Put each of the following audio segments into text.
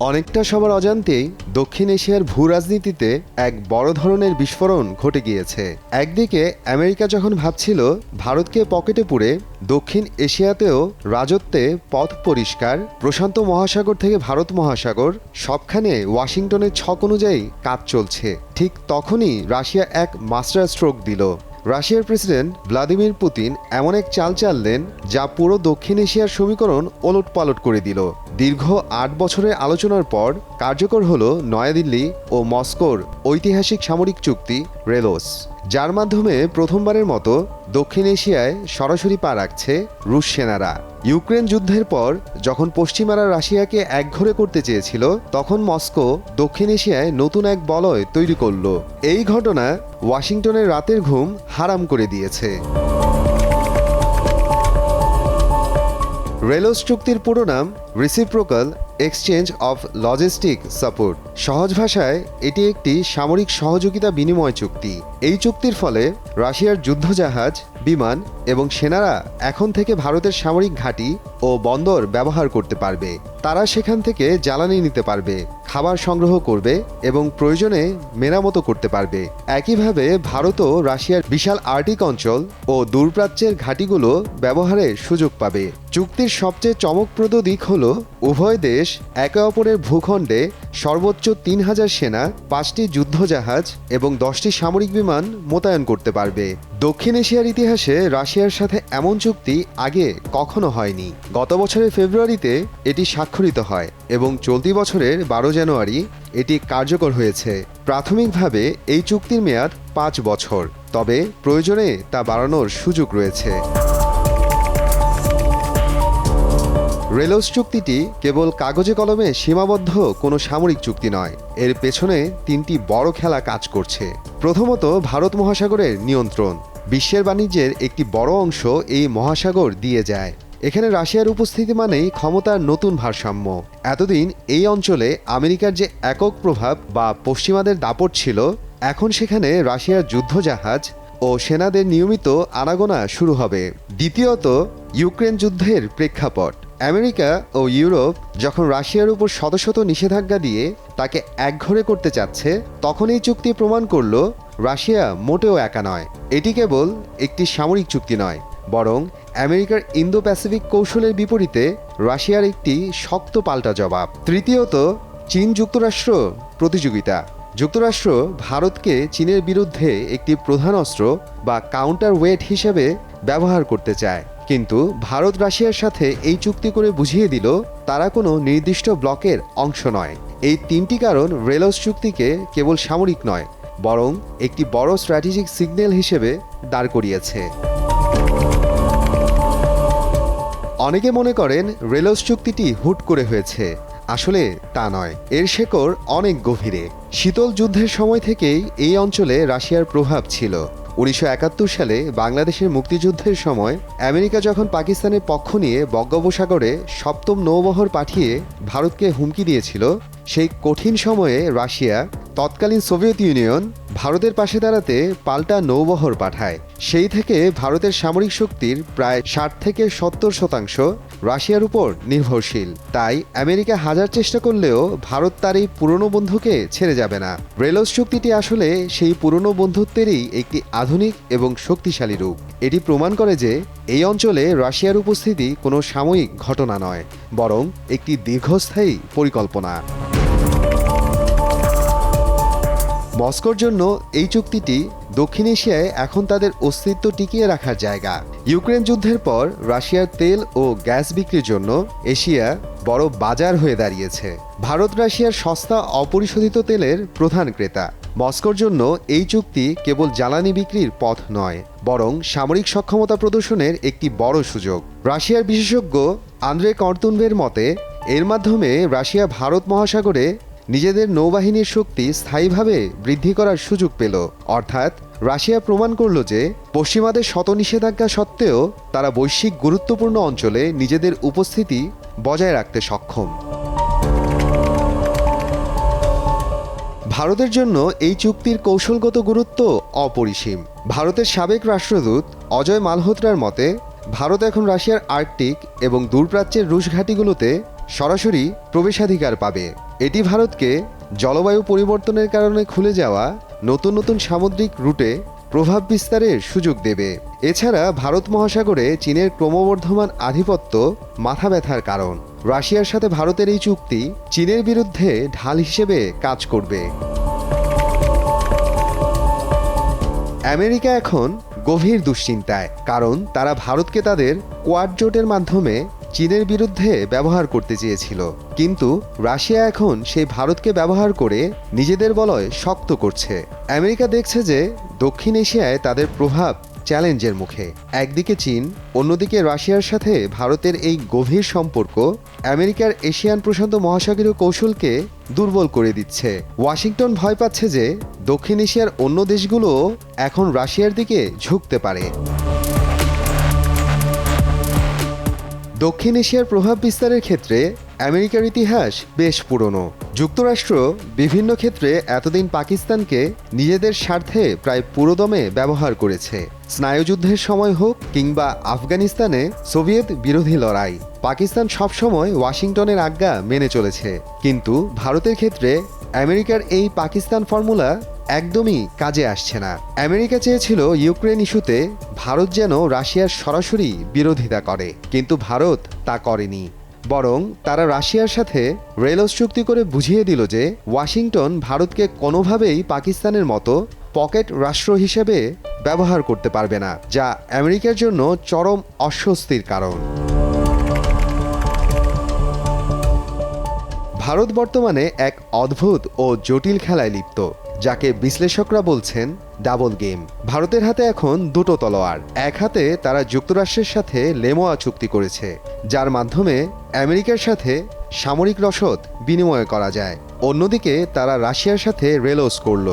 অনেকটা সবার অজান্তেই দক্ষিণ এশিয়ার ভূ রাজনীতিতে এক বড় ধরনের বিস্ফোরণ ঘটে গিয়েছে। একদিকে আমেরিকা যখন ভাবছিল ভারতকে পকেটে পুরে দক্ষিণ এশিয়াতেও রাজত্বে পথ পরিষ্কার, প্রশান্ত মহাসাগর থেকে ভারত মহাসাগর সবখানে ওয়াশিংটনের ছক অনুযায়ী কাজ চলছে, ঠিক তখনই রাশিয়া এক মাস্টার স্ট্রোক দিল। রাশিয়ার প্রেসিডেন্ট ভ্লাদিমির পুতিন এমন এক চাল চাললেন যা পুরো দক্ষিণ এশিয়ার সমীকরণ ওলটপালট করে দিল। দীর্ঘ ৮ বছরের আলোচনার পর কার্যকর হল নয়াদিল্লি ও মস্কোর ঐতিহাসিক সামরিক চুক্তি রেলোস, যার মাধ্যমে প্রথমবারের মতো দক্ষিণ এশিয়ায় সরাসরি পা রাখছে রুশ সেনারা। ইউক্রেন যুদ্ধের পর যখন পশ্চিমারা রাশিয়াকে একঘরে করতে চেয়েছিল, তখন মস্কো দক্ষিণ এশিয়ায় নতুন এক বলয় তৈরি করল। এই ঘটনা ওয়াশিংটনের রাতের ঘুম হারাম করে দিয়েছে। রেলোস চুক্তির পুরো নাম reciprocal exchange of logistic support. সহজ ভাষায় এটি একটি সামরিক সহযোগিতা বিনিময় চুক্তি। এই চুক্তির ফলে রাশিয়ার যুদ্ধজাহাজ, বিমান এবং সেনারা এখন থেকে ভারতের সামরিক ঘাঁটি ও বন্দর ব্যবহার করতে পারবে। তারা সেখান থেকে জ্বালানি নিতে পারবে, খাবার সংগ্রহ করবে এবং প্রয়োজনে মেরামতো করতে পারবে। একইভাবে ভারতও রাশিয়ার বিশাল আর্কটিক অঞ্চল ও দূরপ্রাচ্যের ঘাঁটিগুলো ব্যবহারের সুযোগ পাবে। চুক্তির সবচেয়ে চমকপ্রদ দিক হল উভয় দেশ একে অপরের ভূখণ্ডে সর্বোচ্চ ৩,০০০ সেনা, ৫টি যুদ্ধজাহাজ এবং ১০টি সামরিক বিমান মোতায়েন করতে পারবে। দক্ষিণ এশিয়ার ইতিহাসে রাশিয়ার সাথে এমন চুক্তি আগে কখনো হয়নি। গত বছরের ফেব্রুয়ারিতে এটি স্বাক্ষরিত হয় এবং চলতি বছরের ১২ জানুয়ারি এটি কার্যকর হয়েছে। প্রাথমিকভাবে এই চুক্তির মেয়াদ ৫ বছর, তবে প্রয়োজনে তা বাড়ানোর সুযোগ রয়েছে। রেলোস চুক্তিটি কেবল কাগজে কলমে সীমাবদ্ধ কোনো সামরিক চুক্তি নয়, এর পেছনে ৩টি বড় খেলা কাজ করছে। প্রথমত, ভারত মহাসাগরের নিয়ন্ত্রণ। বিশ্বের বাণিজ্যের একটি বড় অংশ এই মহাসাগর দিয়ে যায়। এখানে রাশিয়ার উপস্থিতি মানেই ক্ষমতার নতুন ভারসাম্য। এতদিন এই অঞ্চলে আমেরিকার যে একক প্রভাব বা পশ্চিমাদের দাপট ছিল, এখন সেখানে রাশিয়ার যুদ্ধজাহাজ ও সেনাদের নিয়মিত আনাগোনা শুরু হবে। দ্বিতীয়ত, ইউক্রেন যুদ্ধের প্রেক্ষাপট। আমেরিকা ও ইউরোপ যখন রাশিয়ার উপর শত শত নিষেধাজ্ঞা দিয়ে তাকে একঘরে করতে চাচ্ছে, তখন এই চুক্তি প্রমাণ করল রাশিয়া মোটেও একা নয়। এটি কেবল একটি সামরিক চুক্তি নয়, বরং আমেরিকার ইন্দো প্যাসিফিক কৌশলের বিপরীতে রাশিয়ার একটি শক্ত পাল্টা জবাব। তৃতীয়ত, চীন যুক্তরাষ্ট্র প্রতিযোগিতা। যুক্তরাষ্ট্র ভারতকে চীনের বিরুদ্ধে একটি প্রধান অস্ত্র বা কাউন্টার ওয়েট হিসেবে ব্যবহার করতে চায়, কিন্তু ভারত রাশিয়ার সাথে এই চুক্তি করে বুঝিয়ে দিল তারা কোনো নির্দিষ্ট ব্লকের অংশ নয়। এই ৩টি কারণ রেলোস চুক্তিকে কেবল সামরিক নয়, বরং একটি বড় স্ট্র্যাটেজিক সিগন্যাল হিসেবে দাঁড় করিয়েছে। অনেকে মনে করেন রেলোস চুক্তিটি হুট করে হয়েছে। আসলে তা নয়, এর শেকড় অনেক গভীরে। শীতল যুদ্ধের সময় থেকেই এই অঞ্চলে রাশিয়ার প্রভাব ছিল। ১৯৭১ সালে বাংলাদেশের মুক্তিযুদ্ধের সময় আমেরিকা যখন পাকিস্তানের পক্ষ নিয়ে বঙ্গোপসাগরে ৭ম নৌবহর পাঠিয়ে ভারতকে হুমকি দিয়েছিল, সেই কঠিন সময়ে রাশিয়া, তৎকালীন সোভিয়েত ইউনিয়ন, ভারতের পাশে দাঁড়াতে পাল্টা নৌবহর পাঠায়। সেই থেকে ভারতের সামরিক শক্তির প্রায় ৬০ থেকে ৭০% রাশিয়ার উপর নির্ভরশীল। তাই আমেরিকা হাজার চেষ্টা করলেও ভারত তার এই পুরনো বন্ধুকে ছেড়ে যাবে না। রেলোস চুক্তিটি আসলে সেই পুরনো বন্ধুত্বেরই একটি আধুনিক এবং শক্তিশালী রূপ। এটি প্রমাণ করে যে এই অঞ্চলে রাশিয়ার উপস্থিতি কোনো সাময়িক ঘটনা নয়, বরং একটি দীর্ঘস্থায়ী পরিকল্পনা। মস্কোর জন্য এই চুক্তিটি দক্ষিণ এশিয়ায় এখন তাদের অস্তিত্ব টিকিয়ে রাখার জায়গা। ইউক্রেন যুদ্ধের পর রাশিয়ার তেল ও গ্যাস বিক্রির জন্য এশিয়া বড় বাজার হয়ে দাঁড়িয়েছে। ভারত রাশিয়ার সস্তা অপরিশোধিত তেলের প্রধান ক্রেতা। মস্কোর জন্য এই চুক্তি কেবল জ্বালানি বিক্রির পথ নয়, বরং সামরিক সক্ষমতা প্রদর্শনের একটি বড় সুযোগ। রাশিয়ার বিশেষজ্ঞ আন্দ্রে কর্তুনভের মতে, এর মাধ্যমে রাশিয়া ভারত মহাসাগরে নিজেদের নৌবাহিনীর শক্তি স্থায়ীভাবে বৃদ্ধি করার সুযোগ পেল। অর্থাৎ রাশিয়া প্রমাণ করল যে পশ্চিমাদের শত নিষেধাজ্ঞা সত্ত্বেও তারা বৈশ্বিক গুরুত্বপূর্ণ অঞ্চলে নিজেদের উপস্থিতি বজায় রাখতে সক্ষম। ভারতের জন্য এই চুক্তির কৌশলগত গুরুত্ব অপরিসীম। ভারতের সাবেক রাষ্ট্রদূত অজয় মালহোত্রার মতে, ভারত এখন রাশিয়ার আর্কটিক এবং দূরপ্রাচ্যের রুশ ঘাঁটিগুলোতে সরাসরি প্রবেশাধিকার পাবে। এটি ভারতকে জলবায়ু পরিবর্তনের কারণে খুলে যাওয়া নতুন নতুন সামুদ্রিক রুটে প্রভাব বিস্তারের সুযোগ দেবে। এছাড়া ভারত মহাসাগরে চীনের ক্রমবর্ধমান আধিপত্য মাথা ব্যথার কারণ। রাশিয়ার সাথে ভারতের এই চুক্তি চীনের বিরুদ্ধে ঢাল হিসেবে কাজ করবে। আমেরিকা এখন গভীর দুশ্চিন্তায়, কারণ তারা ভারতকে তাদের কোয়াড জোটের মাধ্যমে চীনের বিরুদ্ধে ব্যবহার করতে চেয়েছিল, কিন্তু রাশিয়া এখন সেই ভারতকে ব্যবহার করে নিজেদের বলয় শক্ত করছে। আমেরিকা দেখছে যে দক্ষিণ এশিয়ায় তাদের প্রভাব চ্যালেঞ্জের মুখে। একদিকে চীন, অন্যদিকে রাশিয়ার সাথে ভারতের এই গভীর সম্পর্ক আমেরিকার এশিয়ান প্রশান্ত মহাসাগরীয় কৌশলকে দুর্বল করে দিচ্ছে। ওয়াশিংটন ভয় পাচ্ছে যে দক্ষিণ এশিয়ার অন্য দেশগুলোও এখন রাশিয়ার দিকে ঝুঁকতে পারে। দক্ষিণ এশিয়ার প্রভাব বিস্তারের ক্ষেত্রে আমেরিকার ইতিহাস বেশ পুরনো। যুক্তরাষ্ট্র বিভিন্ন ক্ষেত্রে এতদিন পাকিস্তানকে নিজেদের স্বার্থে প্রায় পুরোদমে ব্যবহার করেছে। স্নায়ুযুদ্ধের সময় হোক কিংবা আফগানিস্তানে সোভিয়েত বিরোধী লড়াই, পাকিস্তান সবসময় ওয়াশিংটনের আজ্ঞা মেনে চলেছে। কিন্তু ভারতের ক্ষেত্রে আমেরিকার এই পাকিস্তান ফর্মুলা একদমই কাজে আসছে না। আমেরিকা চেয়েছিল ইউক্রেন ইস্যুতে ভারত যেন রাশিয়ার সরাসরি বিরোধিতা করে, কিন্তু ভারত তা করেনি। বরং তারা রাশিয়ার সাথে রেলস চুক্তি করে বুঝিয়ে দিল যে ওয়াশিংটন ভারতকে কোনোভাবেই পাকিস্তানের মতো পকেট রাষ্ট্র হিসেবে ব্যবহার করতে পারবে না, যা আমেরিকার জন্য চরম অস্বস্তির কারণ। ভারত বর্তমানে এক অদ্ভুত ও জটিল খেলায় লিপ্ত, যাকে বিশ্লেষকরা বলছেন ডাবল গেম। ভারতের হাতে এখন দুটো তলোয়ার। এক হাতে তারা যুক্তরাষ্ট্রের সাথে লেমোয়া চুক্তি করেছে, যার মাধ্যমে আমেরিকার সাথে সামরিক রসদ বিনিময় করা যায়। অন্যদিকে তারা রাশিয়ার সাথে রেলস করল।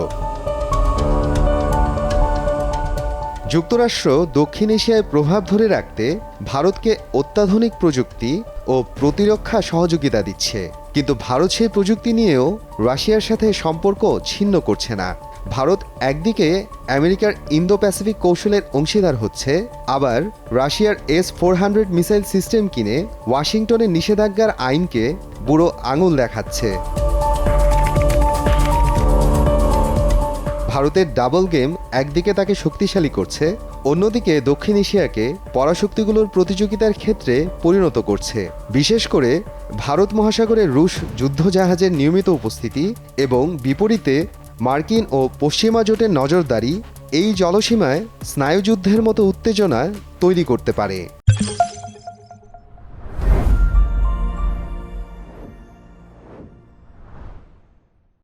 যুক্তরাষ্ট্র দক্ষিণ এশিয়ায় প্রভাব ধরে রাখতে ভারতকে অত্যাধুনিক প্রযুক্তি ও প্রতিরক্ষা সহযোগিতা দিচ্ছে, কিন্তু ভারত সেই প্রযুক্তি নিয়েও রাশিয়ার সাথে সম্পর্ক ছিন্ন করছে না। ভারত একদিকে আমেরিকার ইন্দো প্যাসিফিক কৌশলের অংশীদার হচ্ছে, আবার রাশিয়ার S-400 মিসাইল সিস্টেম কিনে ওয়াশিংটনের নিষেধাজ্ঞার আইনকে বুড়ো আঙুল দেখাচ্ছে। ভারতের ডাবল গেম একদিকে তাকে শক্তিশালী করছে, অন্যদিকে দক্ষিণ এশিয়াকে পরাশক্তিগুলোর প্রতিযোগিতার ক্ষেত্রে পরিণত করছে। বিশেষ করে ভারত মহাসাগরে রুশ যুদ্ধজাহাজের নিয়মিত উপস্থিতি এবং বিপরীতে মার্কিন ও পশ্চিমা জোটের নজরদারি এই জলসীমায় স্নায়ুযুদ্ধের মতো উত্তেজনা তৈরি করতে পারে।